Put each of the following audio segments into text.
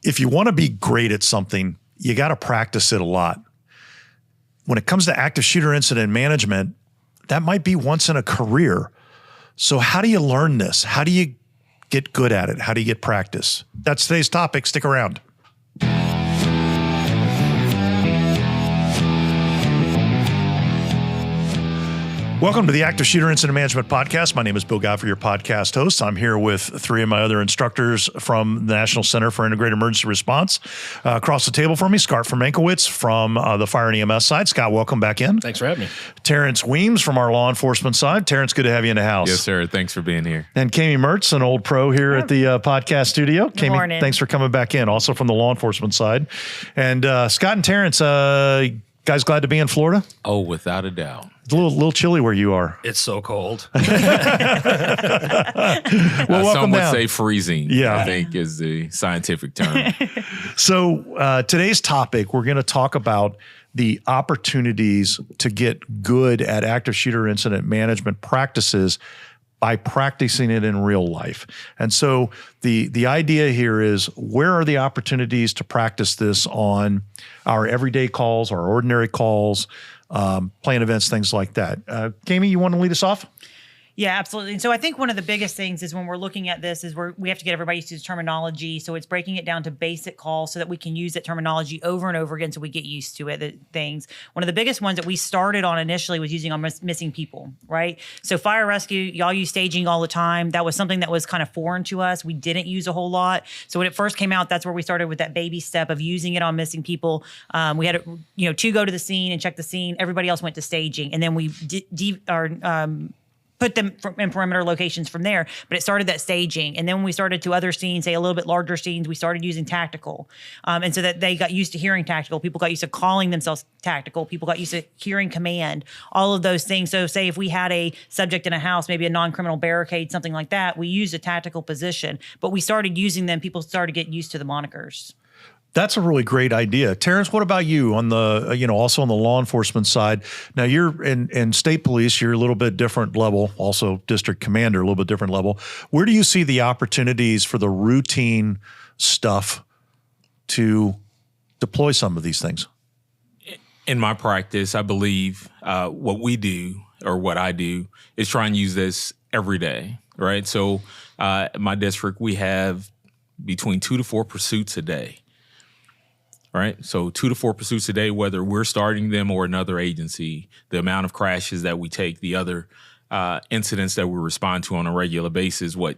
if you want to be great at something, you got to practice it a lot. When it comes to active shooter incident management, that might be once in a career. So how do you learn this? How do you get good at it? How do you get practice? That's today's topic. Stick around. Welcome to the Active Shooter Incident Management Podcast. My name is Bill Godfrey, your podcast host. I'm here with three of my other instructors from the National Center for Integrated Emergency Response. Across the table from me, Scott Mankowitz from the Fire and EMS side. Scott, welcome back in. Thanks for having me. Terrence Weems from our law enforcement side. Terrence, good to have you in the house. Yes, sir. Thanks for being here. And Kami Mertz, an old pro here at the podcast studio. Good morning. Thanks for coming back in, also from the law enforcement side. And Scott and Terrence, guys glad to be in Florida? Oh, without a doubt. It's a little chilly where you are. It's so cold. Well, Some would down. say freezing, Yeah. I think is the scientific term. So today's topic, we're going to talk about the opportunities to get good at active shooter incident management practices by practicing it in real life. And so the idea here is, where are the opportunities to practice this on our everyday calls, our ordinary calls, playing events, things like that. Kami, you want to lead us off? Yeah, absolutely. And so I think one of the biggest things is when we're looking at this is we have to get everybody used to terminology. So it's breaking it down to basic calls so that we can use that terminology over and over again so we get used to it. Things. One of the biggest ones that we started on initially was using on missing people, right? So fire rescue, y'all use staging all the time. That was something that was kind of foreign to us. We didn't use a whole lot. So when it first came out, that's where we started with that baby step of using it on missing people. We had to go to the scene and check the scene. Everybody else went to staging, and then we put them in perimeter locations from there. But it started that staging. And then when we started to other scenes, say a little bit larger scenes, we started using tactical. And so that they got used to hearing tactical. People got used to calling themselves tactical. People got used to hearing command, all of those things. So say if we had a subject in a house, maybe a non-criminal barricade, something like that, we used a tactical position. But we started using them. People started to get used to the monikers. That's a really great idea. Terrence, what about you on the, also on the law enforcement side? Now you're in state police, you're a little bit different level, also district commander, a little bit different level. Where do you see the opportunities for the routine stuff to deploy some of these things? In my practice, I believe what we do, or what I do, is try and use this every day, right? So in my district, we have between 2 to 4 pursuits a day. Right. So 2 to 4 pursuits a day, whether we're starting them or another agency, the amount of crashes that we take, the other incidents that we respond to on a regular basis, what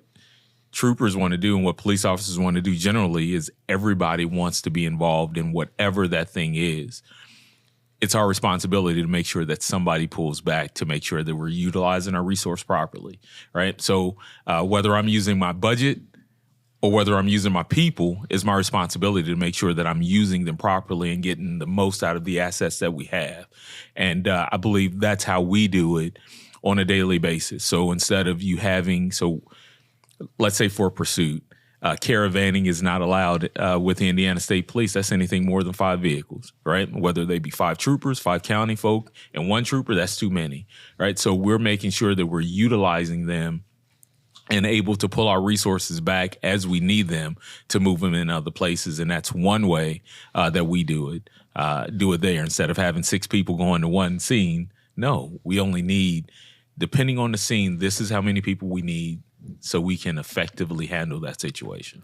troopers want to do and what police officers want to do generally is everybody wants to be involved in whatever that thing is. It's our responsibility to make sure that somebody pulls back to make sure that we're utilizing our resource properly. Right. So whether I'm using my budget or whether I'm using my people, is my responsibility to make sure that I'm using them properly and getting the most out of the assets that we have. And I believe that's how we do it on a daily basis. So instead of you having, let's say for a pursuit, caravanning is not allowed with the Indiana State Police. That's anything more than 5 vehicles, right? Whether they be 5 troopers, 5 county folk, and 1 trooper, that's too many, right? So we're making sure that we're utilizing them and able to pull our resources back as we need them to move them in other places. And that's one way that we do it there. Instead of having 6 people going to one scene, no, we only need, depending on the scene, this is how many people we need so we can effectively handle that situation.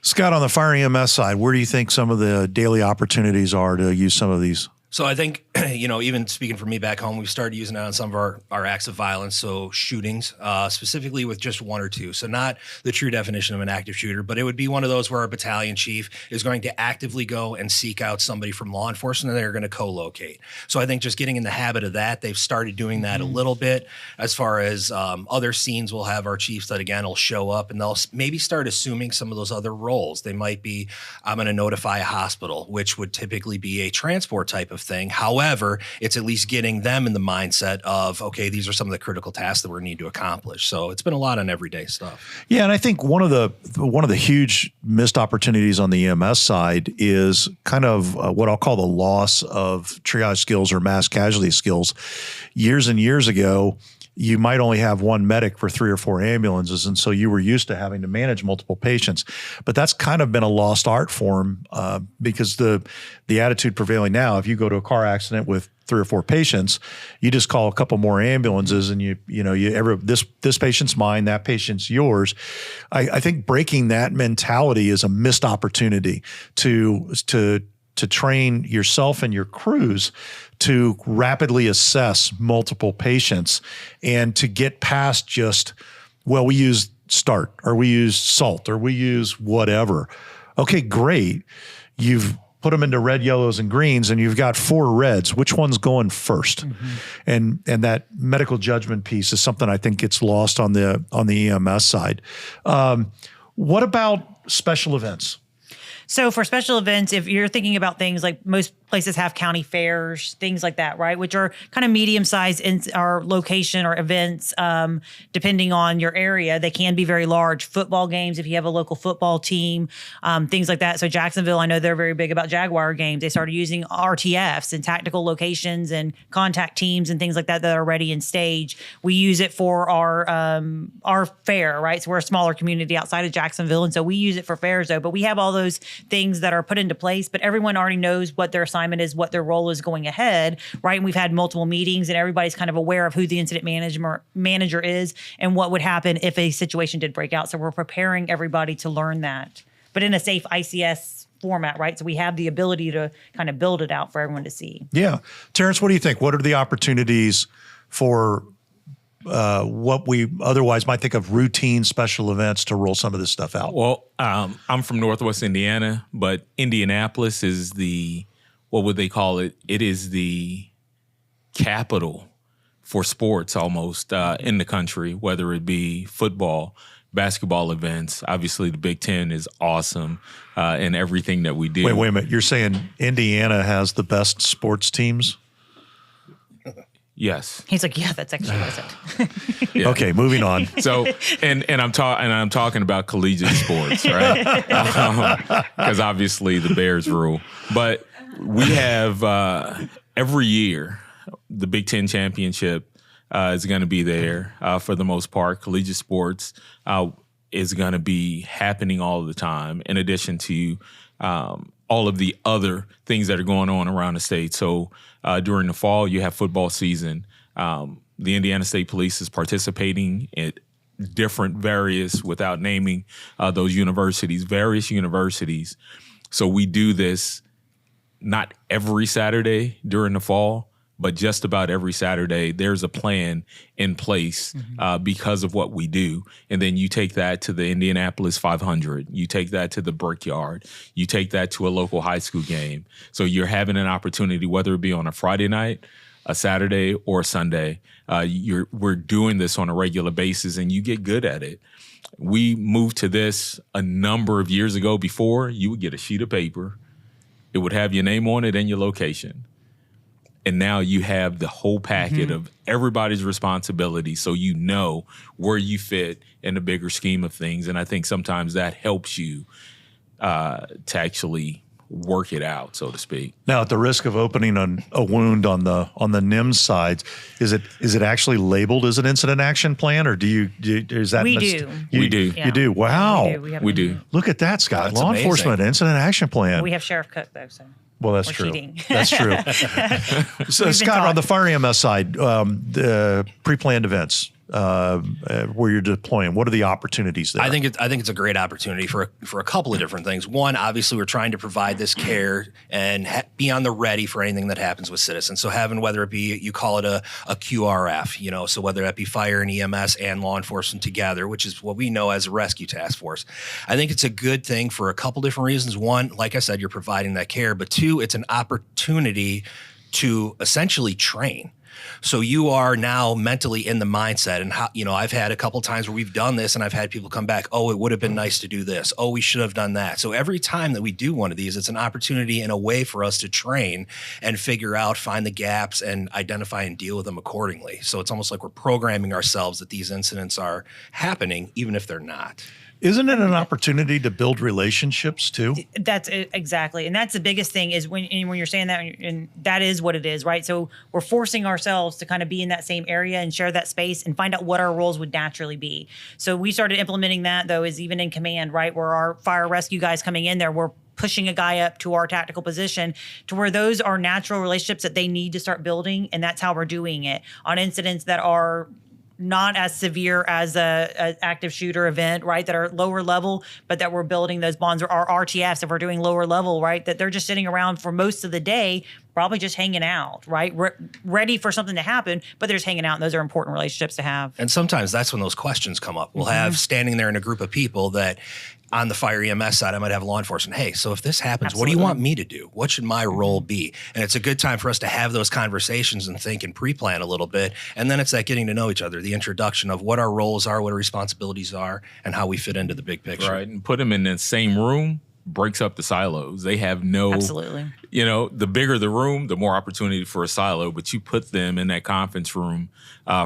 Scott, on the fire EMS side, where do you think some of the daily opportunities are to use some of these? So I think, even speaking for me back home, we've started using it on some of our acts of violence, so shootings, specifically with just 1 or 2. So not the true definition of an active shooter, but it would be one of those where our battalion chief is going to actively go and seek out somebody from law enforcement and they're going to co-locate. So I think just getting in the habit of that, they've started doing that a little bit. As far as other scenes, we'll have our chiefs that, again, will show up and they'll maybe start assuming some of those other roles. They might be, I'm going to notify a hospital, which would typically be a transport type of thing. However, it's at least getting them in the mindset of, okay, these are some of the critical tasks that we need to accomplish. So it's been a lot on everyday stuff. Yeah, and I think one of the huge missed opportunities on the EMS side is kind of what I'll call the loss of triage skills or mass casualty skills. Years and years ago, you might only have one medic for 3 or 4 ambulances. And so you were used to having to manage multiple patients. But that's kind of been a lost art form because the attitude prevailing now, if you go to a car accident with 3 or 4 patients, you just call a couple more ambulances and this patient's mine, that patient's yours. I think breaking that mentality is a missed opportunity to train yourself and your crews to rapidly assess multiple patients and to get past just, well, we use START or we use SALT or we use whatever. Okay, great. You've put them into red, yellows, and greens, and you've got 4 reds. Which one's going first? And that medical judgment piece is something I think gets lost on the EMS side. What about special events? So for special events, if you're thinking about things like most places have county fairs, things like that, right? Which are kind of medium-sized in our location or events, depending on your area. They can be very large. Football games, if you have a local football team, things like that. So Jacksonville, I know they're very big about Jaguar games. They started using RTFs and tactical locations and contact teams and things like that that are ready in stage. We use it for our fair, right? So we're a smaller community outside of Jacksonville, and so we use it for fairs, though. But we have all those things that are put into place, but everyone already knows what their assignment is, what their role is going ahead, right? And we've had multiple meetings and everybody's kind of aware of who the incident manager is and what would happen if a situation did break out. So we're preparing everybody to learn that, but in a safe ICS format, right? So we have the ability to kind of build it out for everyone to see. Yeah. Terrence, what do you think? What are the opportunities for what we otherwise might think of routine special events to roll some of this stuff out? Well, I'm from Northwest Indiana, but Indianapolis is what would they call it? It is the capital for sports almost in the country, whether it be football, basketball events. Obviously, the Big Ten is awesome in everything that we do. Wait a minute. You're saying Indiana has the best sports teams? Yes. He's like, yeah, that's actually what I said. Yeah. Okay, moving on. So, and I'm talking about collegiate sports, right? Because obviously the Bears rule. But we have every year the Big Ten championship is going to be there for the most part. Collegiate sports is going to be happening all the time, in addition to all of the other things that are going on around the state. So during the fall, you have football season. The Indiana State Police is participating at various, without naming those universities, various universities. So we do this not every Saturday during the fall, but just about every Saturday. There's a plan in place because of what we do. And then you take that to the Indianapolis 500. You take that to the Brickyard. You take that to a local high school game. So you're having an opportunity, whether it be on a Friday night, a Saturday, or a Sunday. We're doing this on a regular basis, and you get good at it. We moved to this a number of years ago. Before, you would get a sheet of paper. It would have your name on it and your location. And now you have the whole packet of everybody's responsibility, so you know where you fit in the bigger scheme of things. And I think sometimes that helps you to actually work it out, so to speak. Now, at the risk of opening a wound on the NIMS side, is it actually labeled as an incident action plan, or is that We do. We do. You do. Wow. We do. Look at that, Scott. That's Law amazing. enforcement incident action plan. We have Sheriff Cook, though, so. Well, that's We're true. cheating. That's true. So, been Scott, on taught. the fire EMS side, the pre-planned events where you're deploying, what are the opportunities there? I think it's a great opportunity for a couple of different things. One, obviously, we're trying to provide this care and be on the ready for anything that happens with citizens. So having, whether it be, you call it a QRF, so whether that be fire and EMS and law enforcement together, which is what we know as a rescue task force. I think it's a good thing for a couple different reasons. One, like I said, you're providing that care, but two, it's an opportunity to essentially train. So you are now mentally in the mindset, and how, I've had a couple times where we've done this and I've had people come back, oh, it would have been nice to do this. Oh, we should have done that. So every time that we do one of these, it's an opportunity and a way for us to train and figure out, find the gaps and identify and deal with them accordingly. So it's almost like we're programming ourselves that these incidents are happening, even if they're not. Isn't it an opportunity to build relationships too? That's it, exactly. And that's the biggest thing is when you're saying that, and that is what it is, right? So we're forcing ourselves to kind of be in that same area and share that space and find out what our roles would naturally be. So we started implementing that, though, is even in command, right? Where our fire rescue guys coming in there, we're pushing a guy up to our tactical position to where those are natural relationships that they need to start building. And that's how we're doing it on incidents that are not as severe as a active shooter event, right? That are lower level, but that we're building those bonds, or our RTFs, if we're doing lower level, right? That they're just sitting around for most of the day, probably just hanging out, right? Ready for something to happen, but they're just hanging out. And those are important relationships to have. And sometimes that's when those questions come up. We'll have standing there in a group of people that on the fire EMS side, I might have law enforcement. Hey, so if this happens, Absolutely. What do you want me to do? What should my role be? And it's a good time for us to have those conversations and think and pre-plan a little bit. And then it's that getting to know each other, the introduction of what our roles are, what our responsibilities are, and how we fit into the big picture. Right. And put them in the same room breaks up the silos. They have no, Absolutely. The bigger the room, the more opportunity for a silo, but you put them in that conference room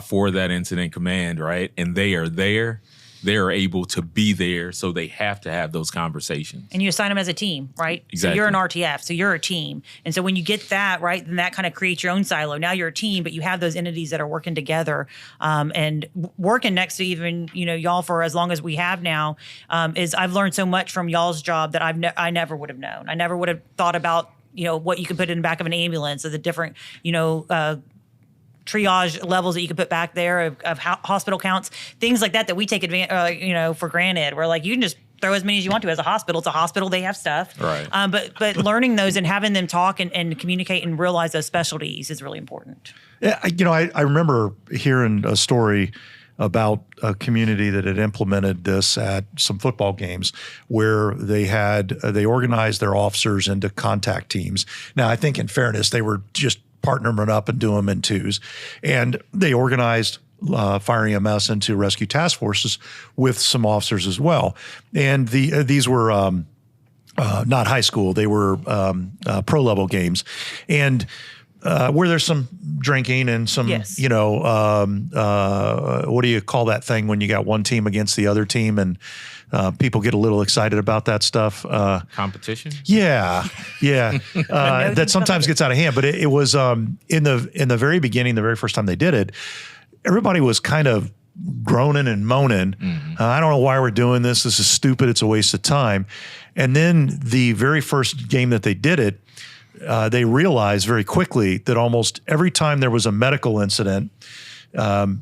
for that incident command, right? And they are there. They're able to be there, so they have to have those conversations. And you assign them as a team, right? Exactly. So you're an RTF, so you're a team. And so when you get that, right, then that kind of creates your own silo. Now you're a team, but you have those entities that are working together and working next to even, y'all for as long as we have now, is I've learned so much from y'all's job that I never would have known. I never would have thought about, what you could put in the back of an ambulance, or the different, triage levels that you could put back there of hospital counts, things like that we take advantage, for granted. We're like, you can just throw as many as you want to as a hospital. It's a hospital, they have stuff. Right. But learning those and having them talk and communicate and realize those specialties is really important. Yeah, I remember hearing a story about a community that had implemented this at some football games where they organized their officers into contact teams. Now, I think in fairness, they were just partner them up and do them in twos. And they organized fire EMS into rescue task forces with some officers as well. And these were not high school, they were pro level games. And where there's some drinking and some, Yes. what do you call that thing when you got one team against the other team and people get a little excited about that stuff. Competition? Yeah. That sometimes gets out of hand. But it was in the very beginning, the very first time they did it, everybody was kind of groaning and moaning. Mm-hmm. I don't know why we're doing this. This is stupid. It's a waste of time. And then the very first game that they did it, they realized very quickly that almost every time there was a medical incident,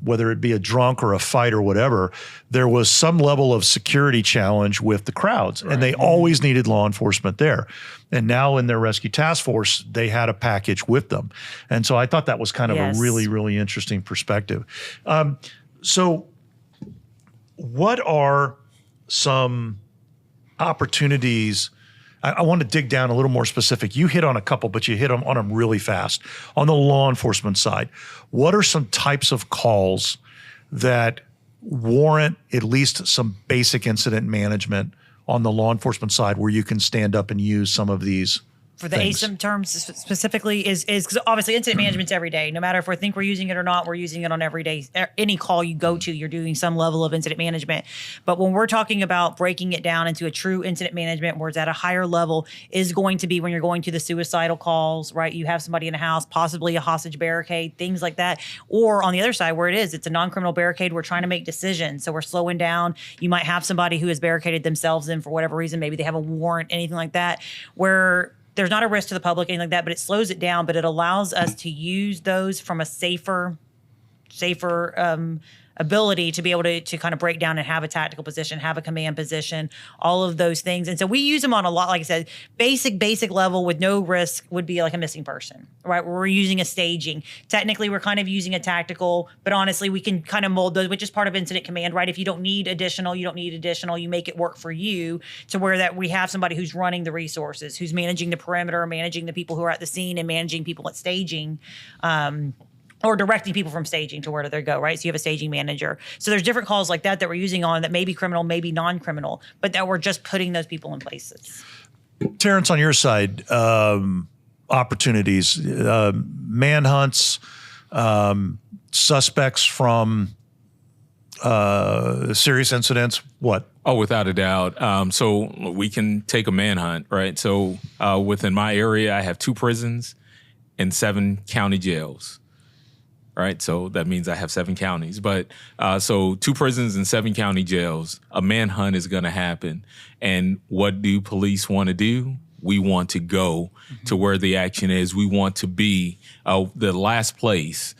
whether it be a drunk or a fight or whatever, there was some level of security challenge with the crowds. Right. And they always needed law enforcement there. And now in their rescue task force, they had a package with them. And so I thought that was kind of a really, really interesting perspective. So what are some opportunities? I want to dig down a little more specific. You hit on a couple, but you hit on them really fast. On the law enforcement side, what are some types of calls that warrant at least some basic incident management on the law enforcement side where you can stand up and use some of these For the things? ASIM terms specifically is because obviously incident management's every day. No matter if we think we're using it or not, we're using it on every day. Any call you go to, you're doing some level of incident management. But when we're talking about breaking it down into a true incident management where it's at a higher level is going to be when you're going to the suicidal calls, right? You have somebody in a house, possibly a hostage barricade, things like that. Or on the other side where it's a non-criminal barricade, we're trying to make decisions. So we're slowing down. You might have somebody who has barricaded themselves in for whatever reason. Maybe they have a warrant, anything like that, where there's not a risk to the public, anything like that, but it slows it down, but it allows us to use those from a safer ability to be able to kind of break down and have a tactical position, have a command position, all of those things. And so we use them on a lot, like I said, basic level with no risk would be like a missing person, right? We're using a staging. Technically, we're kind of using a tactical, but honestly, we can kind of mold those, which is part of incident command, right? If you don't need additional, you make it work for you to where that we have somebody who's running the resources, who's managing the perimeter, managing the people who are at the scene and managing people at staging. Or directing people from staging to where they go, right? So you have a staging manager. So there's different calls like that we're using on that may be criminal, maybe non-criminal, but that we're just putting those people in places. Terrence, on your side, opportunities, manhunts, suspects from serious incidents, what Oh, without a doubt. So we can take a manhunt, right? So within my area, I have 2 prisons and 7 county jails, right? So that means I have 7 counties. But so 2 prisons and 7 county jails, a manhunt is going to happen. And what do police want to do? We want to go to where the action is. We want to be the last place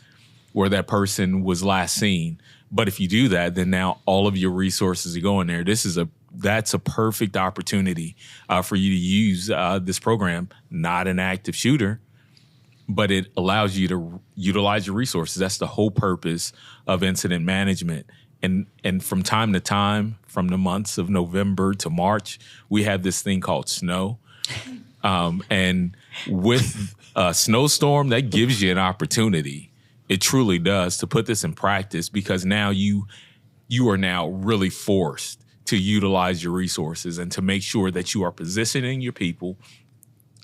where that person was last seen. But if you do that, then now all of your resources are going there. That's a perfect opportunity for you to use this program, not an active shooter, but it allows you to utilize your resources. That's the whole purpose of incident management. And from time to time, from the months of November to March, we have this thing called snow. And with a snowstorm, that gives you an opportunity. It truly does, to put this in practice, because now you are now really forced to utilize your resources and to make sure that you are positioning your people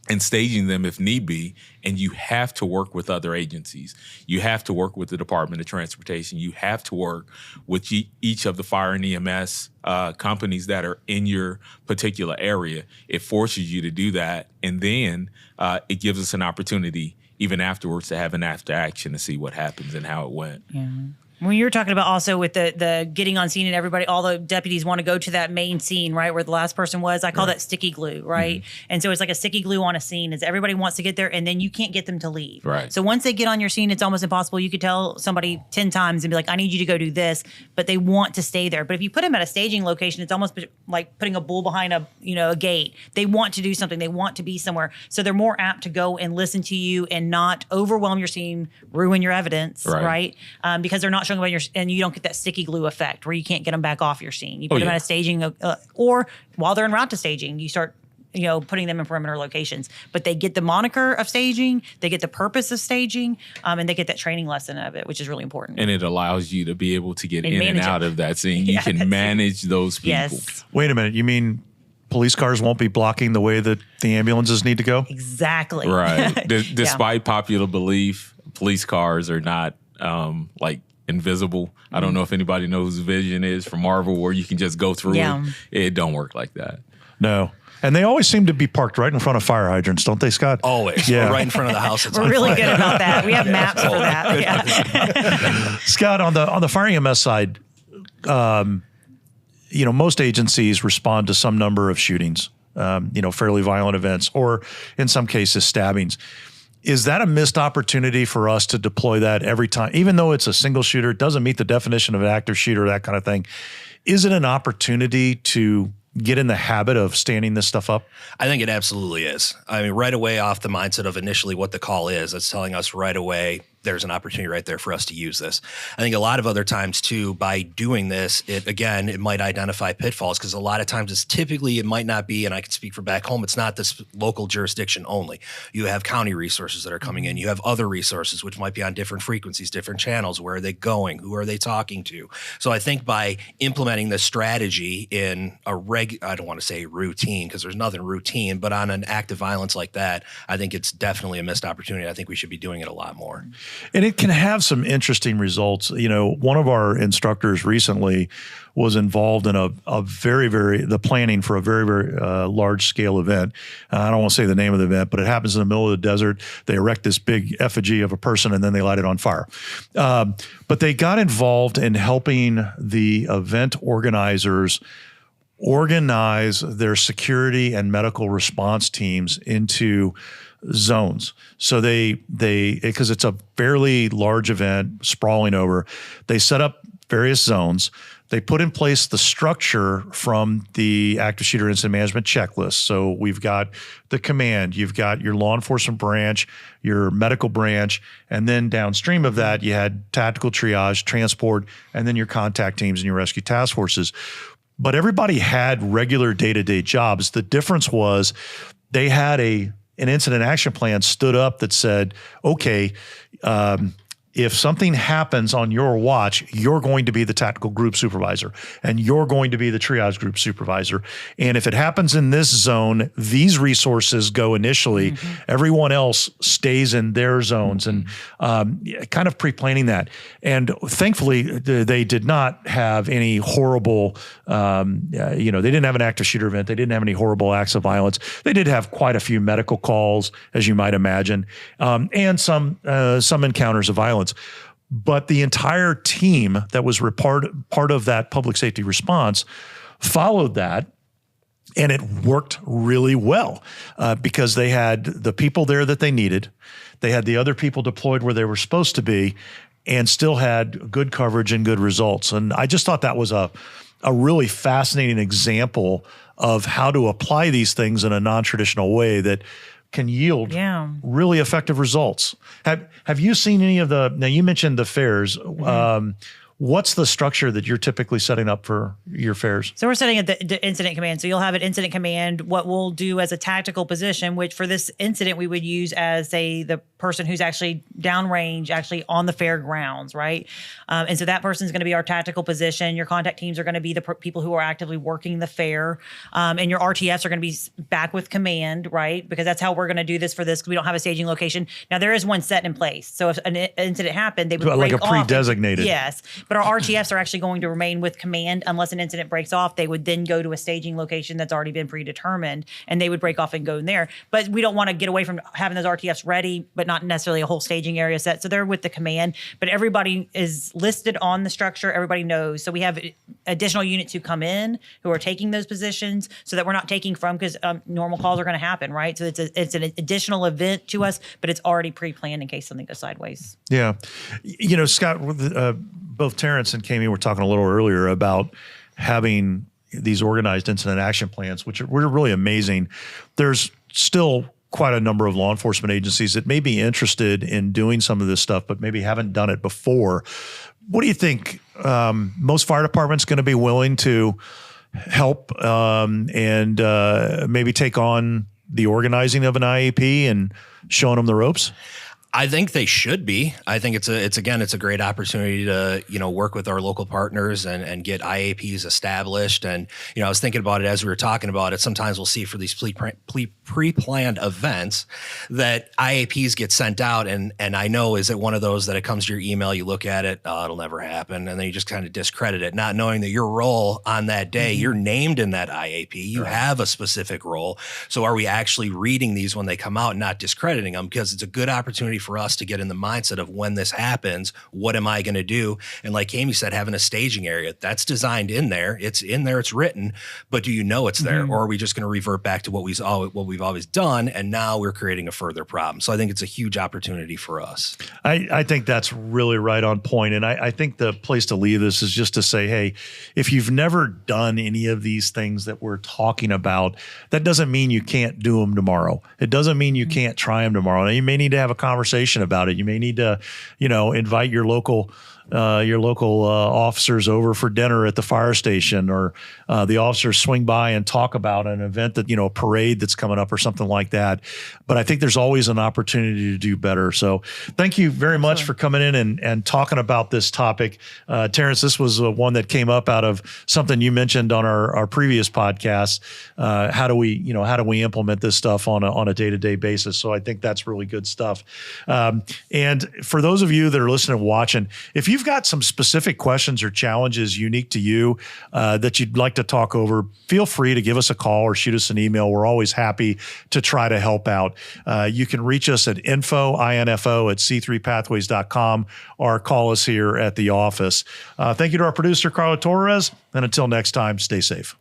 and staging them if need be. And you have to work with other agencies. You have to work with the Department of Transportation. You have to work with each of the fire and EMS companies that are in your particular area. It forces you to do that. And then it gives us an opportunity even afterwards to have an after action to see what happens and how it went. Yeah. When you were talking about also with the getting on scene and everybody, all the deputies want to go to that main scene, right, where the last person was, I call that sticky glue, right? Mm-hmm. And so it's like a sticky glue on a scene is everybody wants to get there and then you can't get them to leave. Right. So once they get on your scene, it's almost impossible. You could tell somebody 10 times and be like, I need you to go do this, but they want to stay there. But if you put them at a staging location, it's almost like putting a bull behind a gate. They want to do something. They want to be somewhere. So they're more apt to go and listen to you and not overwhelm your scene, ruin your evidence, right? Because they're not showing up on and you don't get that sticky glue effect where you can't get them back off your scene. You put them at a staging, or while they're en route to staging, you start, putting them in perimeter locations. But they get the moniker of staging, they get the purpose of staging, and they get that training lesson of it, which is really important. And it allows you to be able to get in and out of that scene. You can manage those people. Yes. Wait a minute. You mean police cars won't be blocking the way that the ambulances need to go? Exactly. Right. Despite popular belief, police cars are not invisible. I don't know if anybody knows whose Vision is from Marvel, where you can just go through it. It don't work like that. No. And they always seem to be parked right in front of fire hydrants, don't they, Scott? Always. Yeah. Right in front of the house. We're really good about that. We have maps for that. Yeah. Scott, on the fire EMS side, most agencies respond to some number of shootings, fairly violent events, or in some cases stabbings. Is that a missed opportunity for us to deploy that every time? Even though it's a single shooter, it doesn't meet the definition of an active shooter, that kind of thing. Is it an opportunity to get in the habit of standing this stuff up? I think it absolutely is. I mean, right away off the mindset of initially what the call is, it's telling us right away there's an opportunity right there for us to use this. I think a lot of other times too, by doing this, it might identify pitfalls, because a lot of times it might not be, and I can speak for back home, it's not this local jurisdiction only. You have county resources that are coming in. You have other resources, which might be on different frequencies, different channels. Where are they going? Who are they talking to? So I think by implementing this strategy in I don't want to say routine, because there's nothing routine, but on an act of violence like that, I think it's definitely a missed opportunity. I think we should be doing it a lot more. And it can have some interesting results. One of our instructors recently was involved in the planning for a very, very large scale event. I don't want to say the name of the event, but it happens in the middle of the desert. They erect this big effigy of a person and then they light it on fire. But they got involved in helping the event organizers organize their security and medical response teams into zones. So because it's a fairly large event sprawling over, they set up various zones. They put in place the structure from the active shooter incident management checklist. So we've got the command, you've got your law enforcement branch, your medical branch, and then downstream of that, you had tactical triage, transport, and then your contact teams and your rescue task forces. But everybody had regular day-to-day jobs. The difference was they had an incident action plan stood up that said, okay, if something happens on your watch, you're going to be the tactical group supervisor and you're going to be the triage group supervisor. And if it happens in this zone, these resources go initially. Everyone else stays in their zones, and kind of pre-planning that. And thankfully, they did not have any horrible, they didn't have an active shooter event. They didn't have any horrible acts of violence. They did have quite a few medical calls, as you might imagine, and some encounters of violence. But the entire team that was part of that public safety response followed that, and it worked really well because they had the people there that they needed. They had the other people deployed where they were supposed to be, and still had good coverage and good results. And I just thought that was a really fascinating example of how to apply these things in a non-traditional way that can yield really effective results. Have you seen any of now you mentioned the fairs. What's the structure that you're typically setting up for your fairs? So we're setting at the incident command. So you'll have an incident command. What we'll do as a tactical position, which for this incident we would use as the person who's actually downrange, actually on the fairgrounds, right? And so that person's going to be our tactical position. Your contact teams are going to be the people who are actively working the fair, and your RTFs are going to be back with command, right? Because that's how we're going to do this for this. Because we don't have a staging location now. There is one set in place. So if an incident happened, they would like break a pre-designated. Yes. But our RTFs are actually going to remain with command unless an incident breaks off. They would then go to a staging location that's already been predetermined, and they would break off and go in there. But we don't want to get away from having those RTFs ready, but not necessarily a whole staging area set. So they're with the command, but everybody is listed on the structure. Everybody knows. So we have additional units who come in who are taking those positions so that we're not taking from, because normal calls are going to happen, right? So it's an additional event to us, but it's already pre-planned in case something goes sideways. Yeah. Scott, both Terrence and Kami were talking a little earlier about having these organized incident action plans, which were really amazing. There's still quite a number of law enforcement agencies that may be interested in doing some of this stuff, but maybe haven't done it before. What do you think? Most fire departments going to be willing to help and maybe take on the organizing of an IAP and showing them the ropes? I think they should be. I think it's a great opportunity to, work with our local partners and get IAPs established. And, I was thinking about it as we were talking about it. Sometimes we'll see for these pre-planned events that IAPs get sent out. And I know, is it one of those that it comes to your email, you look at it, it'll never happen. And then you just kind of discredit it, not knowing that your role on that day, you're named in that IAP. You have a specific role. So are we actually reading these when they come out and not discrediting them? Because it's a good opportunity for us to get in the mindset of when this happens, what am I going to do? And like Kami said, having a staging area that's designed in there, it's written, but do you know it's there? Or are we just going to revert back to what we've always done? And now we're creating a further problem. So I think it's a huge opportunity for us. I think that's really right on point. And I think the place to leave this is just to say, hey, if you've never done any of these things that we're talking about, that doesn't mean you can't do them tomorrow. It doesn't mean you can't try them tomorrow. Now, you may need to have a conversation about it. You may need to, invite your local officers over for dinner at the fire station, or the officers swing by and talk about an event that, a parade that's coming up or something like that. But I think there's always an opportunity to do better. So thank you very much for coming in and talking about this topic. Terrence, this was one that came up out of something you mentioned on our previous podcast. How do we implement this stuff on a day-to-day basis? So I think that's really good stuff. And for those of you that are listening and watching, if you've got some specific questions or challenges unique to you that you'd like to talk over, feel free to give us a call or shoot us an email. We're always happy to try to help out. You can reach us at info@c3pathways.com or call us here at the office. Thank you to our producer, Carla Torres. And until next time, stay safe.